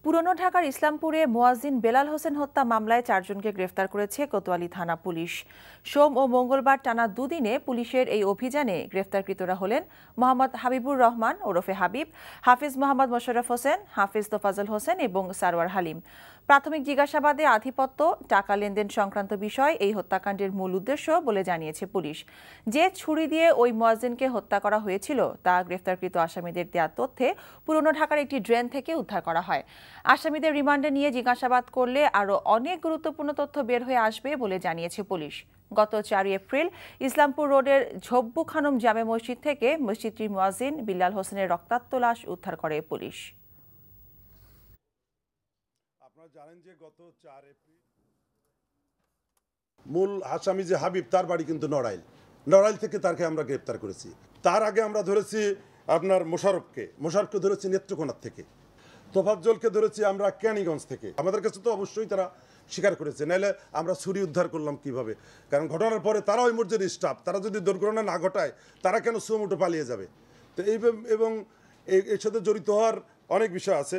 পুরনো ঢাকার ইসলামপুরে মুয়াজ্জিন বেলাল হোসেন হত্যা মামলায় 4 জনকে গ্রেফতার করেছে কোতোয়ালি থানা পুলিশ। সোম ও মঙ্গলবার টানা দুদিনে পুলিশের এই অভিযানে গ্রেফতারকৃতরা হলেন মোহাম্মদ হাবিবুর রহমান ওরফে হাবিব, হাফিজ মোহাম্মদ মোশাররফ হোসেন, হাফিজ তোফাজ্জল হোসেন এবং সারওয়ার হালিম। প্রাথমিক জিজ্ঞাসাবাদে আধিপত্য, টাকা লেনদেন সংক্রান্ত বিষয় এই হত্যাকাণ্ডের মূল উদ্দেশ্য বলে জানিয়েছে পুলিশ। যে ছুরি দিয়ে ওই মুয়াজ্জিনকে হত্যা করা হয়েছিল তা গ্রেফতারকৃত আসামিদের দেওয়া তথ্যে পুরনো ঢাকার একটি ড্রেন থেকে উদ্ধার করা হয়। আসামিদের রিমান্ডে নিয়ে জিজ্ঞাসাবাদ করলে আরও অনেক গুরুত্বপূর্ণ তথ্য বের হয়ে আসবে বলে জানিয়েছে পুলিশ। গত 4 এপ্রিল ইসলামপুর রোডের ঝব্বু খানম জামে মসজিদ থেকে মসজিদটির মুয়াজ্জিন বিল্লাল হোসেনের রক্তাক্ত লাশ উদ্ধার করে পুলিশ। আপনারা জানেন যে গত 4 এপ্রিল মূল আসামি যে হাবিব, তার বাড়ি কিন্তু নড়াইল থেকে তাকে আমরা গ্রেপ্তার করেছি। তার আগে আমরা ধরেছি আপনার মোশাররফকে ধরেছি নেত্রকোনার থেকে, তোফাজ্জলকে ধরেছি আমরা ক্যানিগঞ্জ থেকে। আমাদের কাছে তো অবশ্যই তারা স্বীকার করেছে, নাহলে আমরা ছুরি উদ্ধার করলাম কিভাবে? কারণ ঘটনার পরে তারা ওই মসজিদের স্টাফ, তারা যদি দুর্ঘটনা না ঘটায় তারা কেন সুমুটো পালিয়ে যাবে? তো এবং এর সাথে জড়িত হওয়ার অনেক বিষয় আছে।